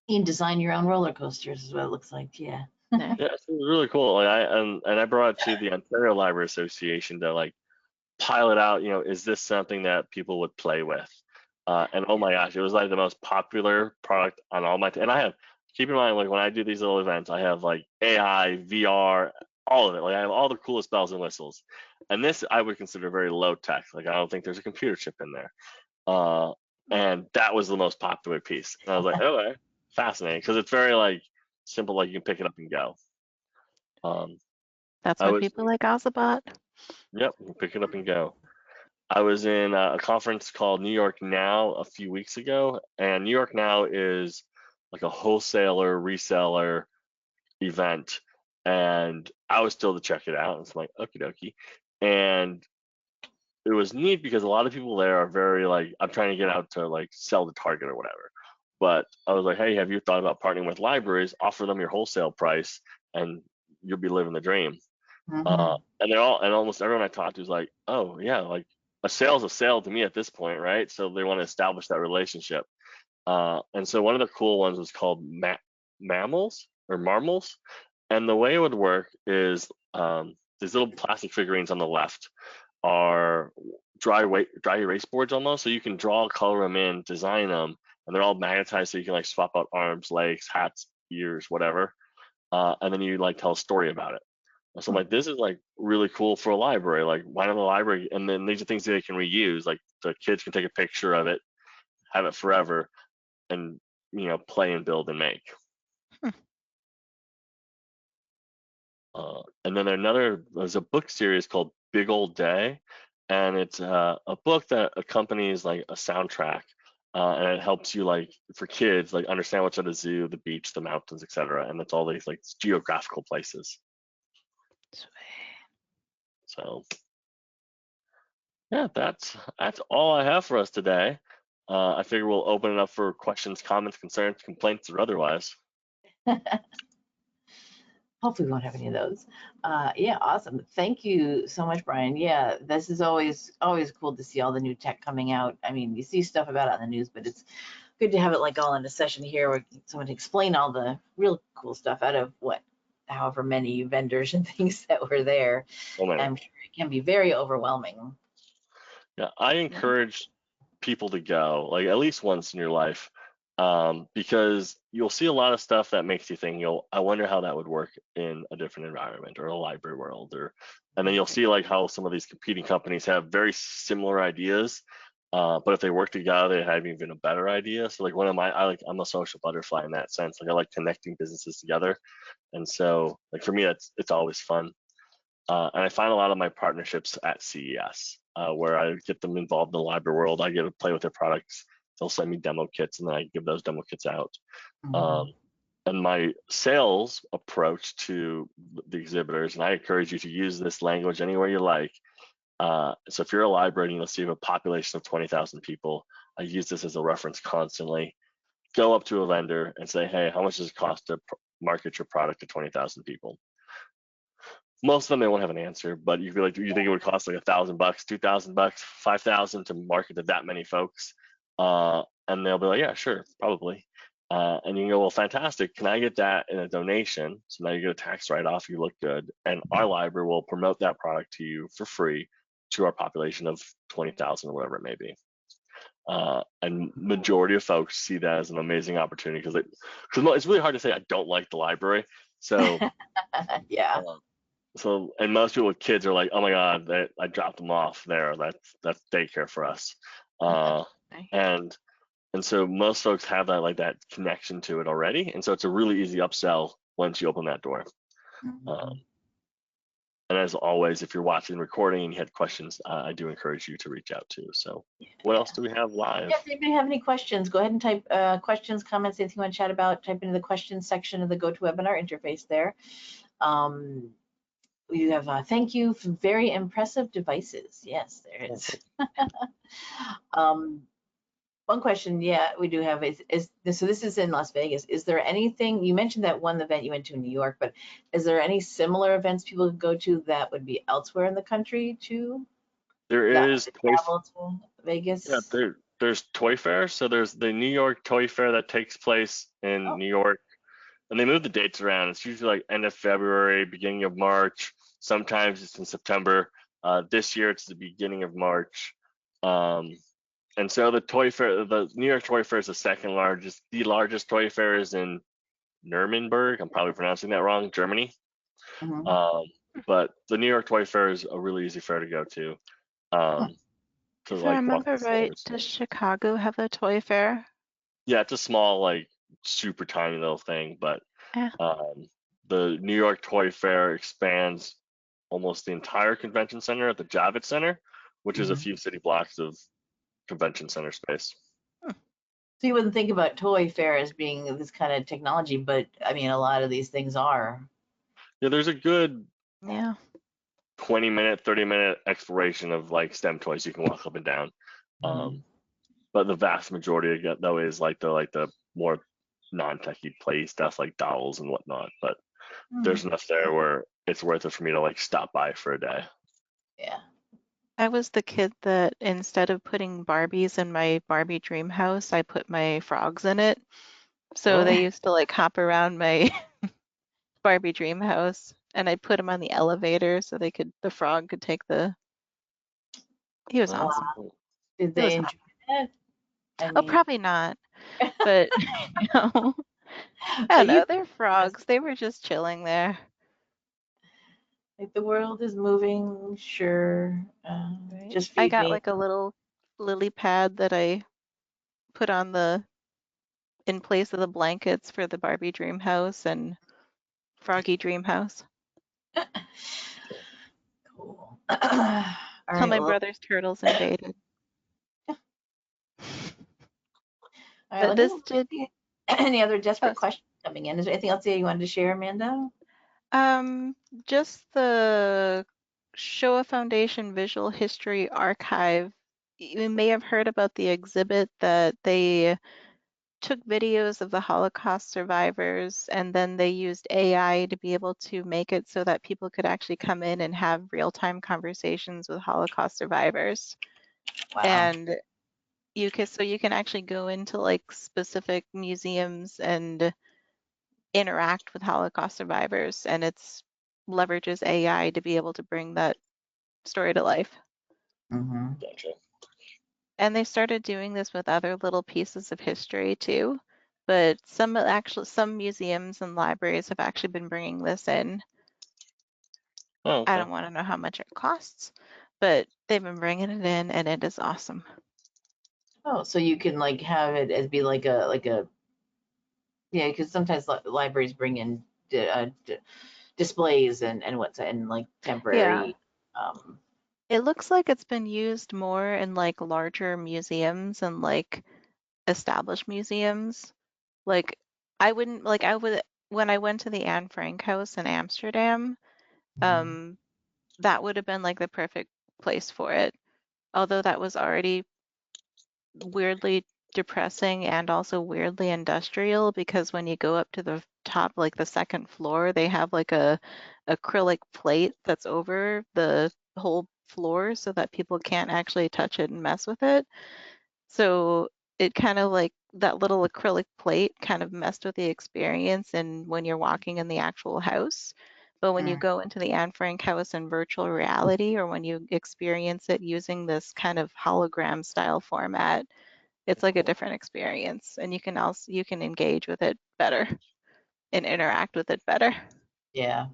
can design your own roller coasters is what it looks like. Yeah. Yeah. Yeah, it's really cool. Like and I brought it to the Ontario Library Association to like pilot out, is this something that people would play with? And oh my gosh, it was like the most popular product on all my, and I have, keep in mind, like when I do these little events, I have like AI, VR, all of it. Like I have all the coolest bells and whistles. And this I would consider very low tech. Like I don't think there's a computer chip in there. And that was the most popular piece. And I was like, okay, fascinating. Because it's very like simple, like you can pick it up and go. That's I why was, people like Ozabot. yep, you can pick it up and go. I was in a conference called New York Now a few weeks ago, and New York Now is like a wholesaler, reseller event, and I was still to check it out. It's like, okie dokie. And it was neat because a lot of people there are very like, I'm trying to get out to like sell to Target or whatever. But I was like, hey, have you thought about partnering with libraries? Offer them your wholesale price, and you'll be living the dream. Mm-hmm. And they're all, and almost everyone I talked to is like, oh yeah, like a sale's a sale to me at this point, right? So they want to establish that relationship. And so one of the cool ones was called mammals or marmals. And the way it would work is these little plastic figurines on the left are dry erase boards almost. So you can draw, color them in, design them, and they're all magnetized so you can like swap out arms, legs, hats, ears, whatever. And then you like tell a story about it. So I'm like, this is like really cool for a library. Like, why not the library? And then these are things that they can reuse. Like the kids can take a picture of it, have it forever, and play and build and make. Hmm. And then there's a book series called Big Old Day, and it's a book that accompanies like a soundtrack, and it helps you like for kids like understand what's at a zoo, the beach, the mountains, etc. And it's all these like geographical places. So yeah, that's all I have for us today. I figure we'll open it up for questions, comments, concerns, complaints, or otherwise. Hopefully we won't have any of those. Yeah, awesome. Thank you so much, Brian. Yeah, this is always cool to see all the new tech coming out. I mean, you see stuff about it on the news, but it's good to have it like all in a session here where someone to explain all the real cool stuff out of however many vendors and things that were there. Oh man. I'm sure it can be very overwhelming. Yeah, I encourage people to go like at least once in your life, because you'll see a lot of stuff that makes you think, I wonder how that would work in a different environment or a library world, and then you'll see like how some of these competing companies have very similar ideas, but if they work together, they have even a better idea. So like I'm a social butterfly in that sense. Like I like connecting businesses together, and so like for me, it's always fun. And I find a lot of my partnerships at CES, where I get them involved in the library world. I get to play with their products. They'll send me demo kits, and then I give those demo kits out. Mhm. And my sales approach to the exhibitors, and I encourage you to use this language anywhere you like. So if you're a library and you'll see a population of 20,000 people, I use this as a reference constantly. Go up to a vendor and say, hey, how much does it cost to market your product to 20,000 people? Most of them they won't have an answer, but you feel like, you think it would cost like $1,000, $2,000, 5,000 to market to that many folks? And they'll be like, yeah, sure, probably. And you can go, well, fantastic. Can I get that in a donation? So now you get a tax write-off. You look good, and our library will promote that product to you for free to our population of 20,000 or whatever it may be. And majority of folks see that as an amazing opportunity because it's really hard to say I don't like the library. So Yeah. So, and most people with kids are like, oh my God, I dropped them off there. That's daycare for us. And so most folks have that connection to it already. And so it's a really easy upsell once you open that door. Mhm. And as always, if you're watching the recording and you had questions, I do encourage you to reach out too. So what else do we have live? Yeah, if anybody have any questions, go ahead and type questions, comments, anything you want to chat about, type into the questions section of the GoToWebinar interface there. We have thank you for very impressive devices. Yes, there is. One question, yeah, we do have is this, so this is in Las Vegas. Is there anything, you mentioned that one event you went to in New York, but is there any similar events people could go to that would be elsewhere in the country too? There That is would travel to yeah, Vegas? there's Toy Fair. So there's the New York Toy Fair that takes place in Oh, New York, and they move the dates around. It's usually like end of February, beginning of March. Sometimes it's in September. This year it's the beginning of March. Um, and so the Toy Fair, the New York Toy Fair is the second largest. The largest Toy Fair is in Nuremberg. I'm probably pronouncing that wrong, Germany. mhm. Um, but the New York Toy Fair is a really easy fair to go to. Huh. Um, to If I like walk remember the right, floors. does Chicago have a toy fair? Yeah, it's a small, like super tiny little thing, but Yeah. um, the New York Toy Fair expands almost the entire convention center at the Javits Center, which is a Mhm. few city blocks of convention center space. So you wouldn't think about Toy Fair as being this kind of technology, but I mean, a lot of these things are. Yeah, there's a good Yeah. 20-minute, 30-minute exploration of like STEM toys you can walk up and down. Mm. But the vast majority of it though is like the more non-techy play stuff like dolls and whatnot. But Mm. there's enough there where it's worth it for me to like stop by for a day. Yeah. I was the kid that instead of putting Barbies in my Barbie dream house, I put my frogs in it. So they Oh, used to like hop around my Barbie dream house, and I put him on the elevator so the frog could take the, he was Wow. awesome. Did It they was enjoy it? I Oh, mean, probably not, but you know, I don't you know. They're frogs. They were just chilling there. like the world is moving, sure. Right. Just I feed got me. like a little lily pad that I put on the in place of the blankets for the Barbie dream house and Froggy dream house. Cool. All Till right. my Well, brother's turtles invaded. all right. But Let me this look did, at any other oh, desperate questions coming in. Is there anything else that you wanted to share, Amanda? um, just the Showa Foundation Visual History Archive. You may have heard about the exhibit that they took videos of the Holocaust survivors and then they used AI to be able to make it so that people could actually come in and have real-time conversations with Holocaust survivors. Wow. And you can actually go into like specific museums and interact with Holocaust survivors, and it's leverages AI to be able to bring that story to life. Mm-hmm. gotcha. And they started doing this with other little pieces of history too. But some museums and libraries have actually been bringing this in. Oh, I okay. don't want to know how much it costs, but they've been bringing it in, and it is awesome. Oh, so you can like have it as be like a yeah, because sometimes libraries bring in displays and what's and like Yeah, temporary. Um, it looks like it's been used more in like larger museums and like established museums. Like I would when I went to the Anne Frank house in Amsterdam, mhm. um, that would have been like the perfect place for it. Although that was already weirdly depressing and also weirdly industrial because when you go up to the top, like the second floor, they have like a acrylic plate that's over the whole floor so that people can't actually touch it and mess with it. So it kind of like that little acrylic plate kind of messed with the experience and when you're walking in the actual house. But when you Mm, go into the Anne Frank house in virtual reality or when you experience it using this kind of hologram style format, it's like a cool. different experience and you can engage with it better and interact with it better. Yeah.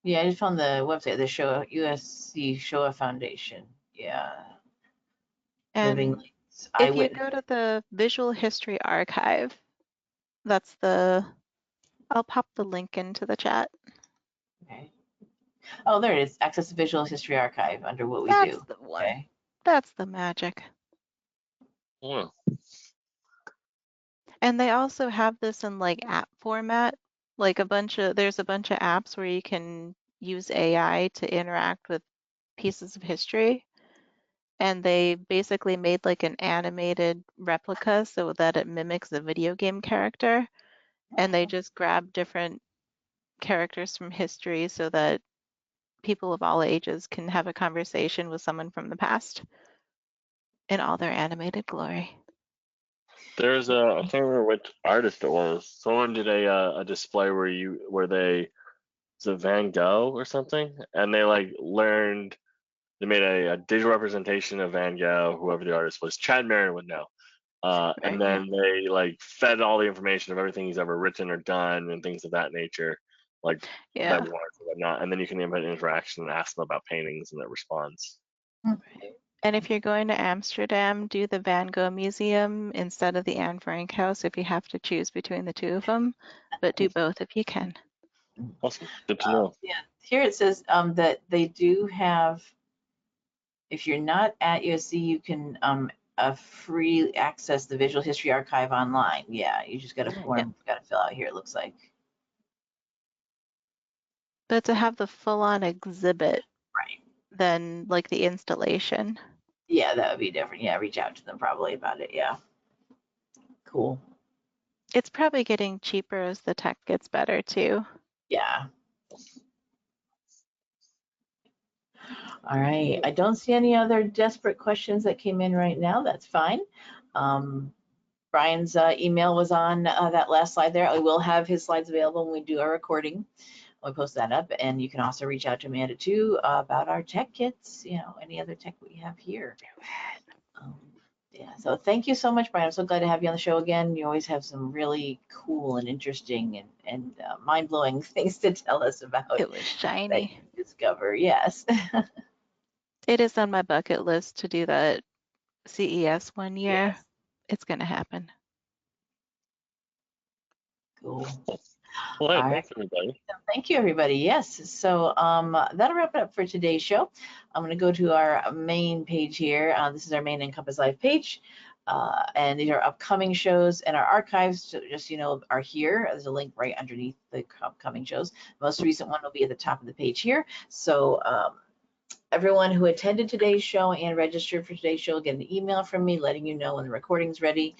Yeah, I just found the website, the Showa USC Showa Foundation. Yeah. Living And Links if you Eyewitness. go to the Visual History Archive, that's the I'll pop the link into the chat. Okay. Oh, there it is. Access to Visual History Archive under what we That's do. the one. Okay. That's the magic. Hmm. And they also have this in like app format, like there's a bunch of apps where you can use AI to interact with pieces of history. and they basically made like an animated replica so that it mimics the video game character. And they just grab different characters from history so that people of all ages can have a conversation with someone from the past in all their animated glory. There's a, I can't remember which artist it was. Someone did a display where they, was it Van Gogh or something? And they like learned, they made a digital representation of Van Gogh, whoever the artist was. Chad Marion would know. And then they like fed all the information of everything he's ever written or done and things of that nature, like Yeah. memoirs and whatnot. And then you can invite interaction and ask them about paintings and it responds. And if you're going to Amsterdam, do the Van Gogh Museum instead of the Anne Frank House if you have to choose between the two of them, but do both if you can. Awesome. Good to know. Yeah, here it says that they do have, if you're not at USC, you can free access the Visual History Archive online. Yeah, you just got a form, got to fill out here, it looks like. But to have the full-on exhibit, Right. than like the installation. Yeah, that would be different. Yeah, reach out to them probably about it. Yeah. Cool. It's probably getting cheaper as the tech gets better too. Yeah. All right. I don't see any other desperate questions that came in right now. That's fine. Brian's email was on that last slide there. I will have his slides available when we do our recording. We'll post that up, and you can also reach out to Amanda too about our tech kits, you know, any other tech we have here. Yeah, so thank you so much, Brian. I'm so glad to have you on the show again. You always have some really cool and interesting and mind-blowing things to tell us about. It was shiny. That you discover, yes. It is on my bucket list to do that CES one year. Yes. It's going to happen. Cool. Well, hey, All thanks everybody. Thank you, everybody. Yes, so that'll wrap it up for today's show. I'm going to go to our main page here. This is our main NCompass Live page. And these are upcoming shows, and our archives, just you know, are here. There's a link right underneath the upcoming shows. Most recent one will be at the top of the page here. So everyone who attended today's show and registered for today's show will get an email from me letting you know when the recording's ready.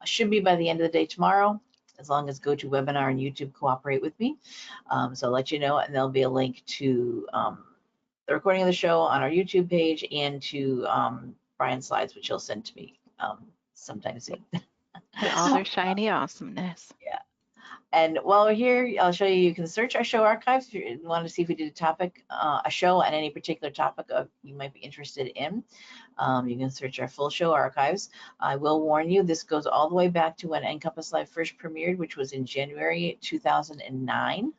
Should be by the end of the day tomorrow, as long as GoToWebinar and YouTube cooperate with me. So I'll let you know, and there'll be a link to the recording of the show on our YouTube page and to Brian's slides, which he'll send to me sometime soon. And all their shiny awesomeness. Yeah. And while we're here, I'll show you can search our show archives if you want to see if we did a topic, a show on any particular topic you might be interested in. You can search our full show archives. I will warn you, this goes all the way back to when NCompass Live first premiered, which was in January 2009.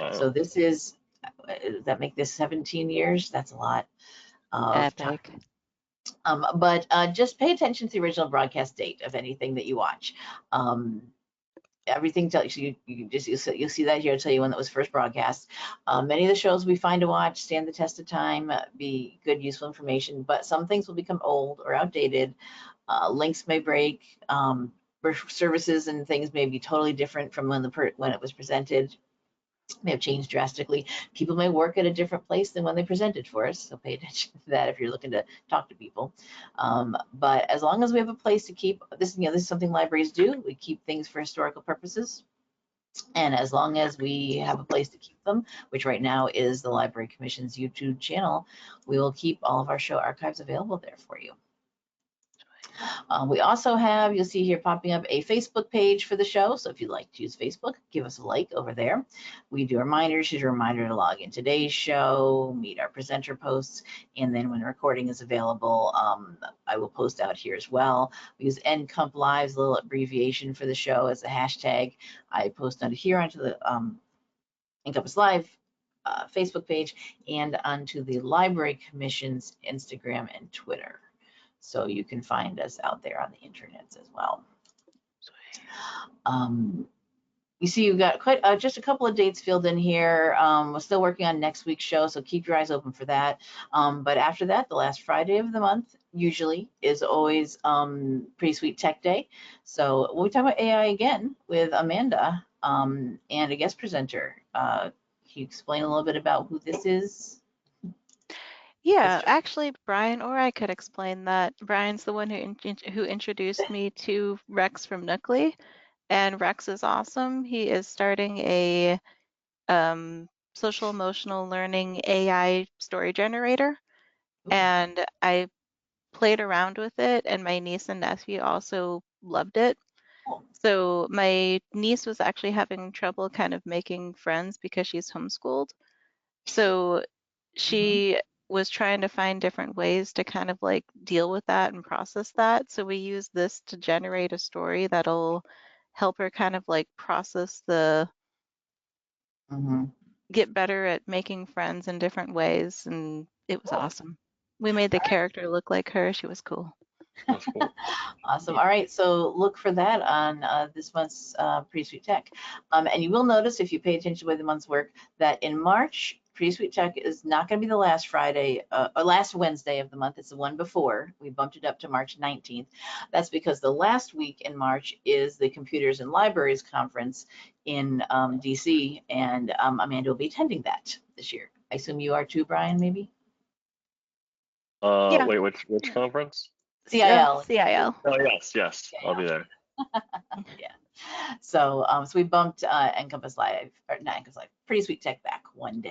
Wow. So this is, that make this 17 years? That's a lot of time. Epic. But just pay attention to the original broadcast date of anything that you watch. Everything tells you, you'll see that here. I'll tell you when that was first broadcast. Many of the shows we find to watch stand the test of time, be good, useful information, but some things will become old or outdated. Links may break. Services and things may be totally different from when it was presented. May have changed drastically. People may work at a different place than when they presented for us, so pay attention to that if you're looking to talk to people. But as long as we have a place to keep this, this is something libraries do. We keep things for historical purposes, and as long as we have a place to keep them, which right now is the Library Commission's YouTube channel, we will keep all of our show archives available there for you. We also have, you'll see here popping up a Facebook page for the show. So if you'd like to use Facebook, give us a like over there. We do reminders. Here's a reminder to log in today's show, meet our presenter posts, and then when the recording is available, I will post out here as well. We use NComp Live's little abbreviation for the show as a hashtag. I post out here onto the NCompass Live Facebook page and onto the Library Commission's Instagram and Twitter. So you can find us out there on the internet as well. You see, you've got quite just a couple of dates filled in here. We're still working on next week's show, so keep your eyes open for that. But after that, the last Friday of the month usually is always Pretty Sweet Tech Day. So we'll be talking about AI again with Amanda and a guest presenter. Can you explain a little bit about who this is? Yeah, actually, Brian or I could explain that. Brian's the one who introduced me to Rex from Nookley, and Rex is awesome. He is starting a social emotional learning AI story generator, and I played around with it, and my niece and nephew also loved it. Cool. So my niece was actually having trouble kind of making friends because she's homeschooled. So she was trying to find different ways to kind of like deal with that and process that. So we use this to generate a story that'll help her kind of like process the get better at making friends in different ways, and it was Cool. awesome. We made the character look like her. She was cool. That's cool. Awesome. All right, so look for that on this month's Pretty Sweet Tech. And you will notice if you pay attention to the way the months work that in March, Pretty Sweet Tech is not going to be the last Friday or last Wednesday of the month. It's the one before. We bumped it up to March 19th. That's because the last week in March is the Computers and Libraries Conference in DC, and Amanda will be attending that this year. I assume you are too, Brian, maybe? Yeah. Wait, which conference? CIL. CIL. Oh, yes, I'll be there. Yeah. So, so we bumped NCompass Live, or not NCompass Live, Pretty Sweet Tech back one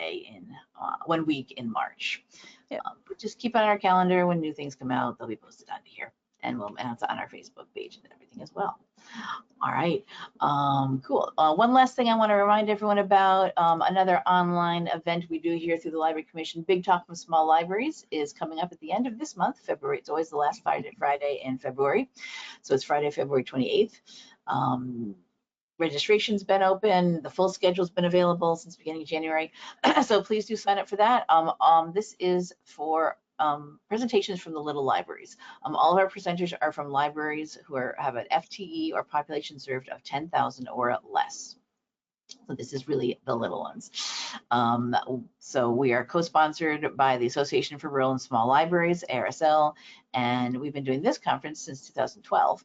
week in March. Yep. But just keep on our calendar when new things come out, they'll be posted on here, and we'll announce it on our Facebook page and everything as well. All right, cool. One last thing I want to remind everyone about, another online event we do here through the Library Commission, Big Talk from Small Libraries, is coming up at the end of this month, February. It's always the last Friday in February. So it's Friday, February 28th. Registration's been open. The full schedule's been available since the beginning of January. So please do sign up for that. This is for presentations from the little libraries. All of our presenters are from libraries who have an FTE or population served of 10,000 or less. So this is really the little ones. So we are co-sponsored by the Association for Rural and Small Libraries, ARSL, and we've been doing this conference since 2012.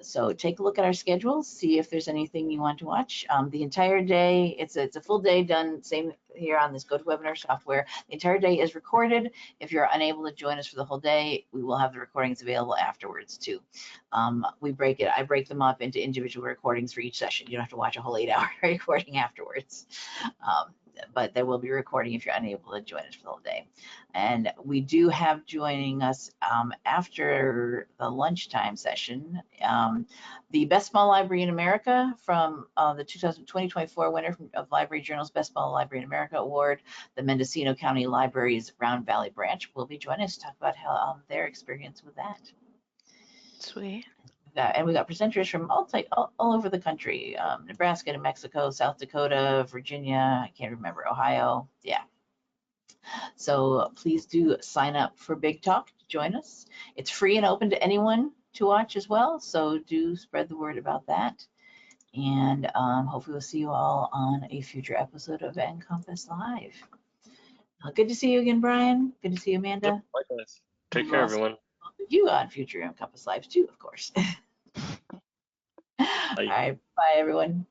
So take a look at our schedule, see if there's anything you want to watch. The entire day, it's a full day done, same here on this GoToWebinar software. The entire day is recorded. If you're unable to join us for the whole day, we will have the recordings available afterwards too. I break them up into individual recordings for each session. You don't have to watch a whole 8-hour recording afterwards. But there will be a recording if you're unable to join us for the whole day. And we do have joining us after the lunchtime session, the Best Small Library in America from the 2024 winner of Library Journal's Best Small Library in America Award, the Mendocino County Library's Round Valley branch will be joining us to talk about how their experience with that. Sweet. And we got presenters from all over the country, Nebraska, New Mexico, South Dakota, Virginia, I can't remember, Ohio, yeah. So please do sign up for Big Talk to join us. It's free and open to anyone to watch as well, so do spread the word about that. And hopefully we'll see you all on a future episode of NCompass Live. Good to see you again, Brian. Good to see you, Amanda. Yep, likewise. Take care, everyone. You on future NCompass Lives too, of course. All right, bye everyone.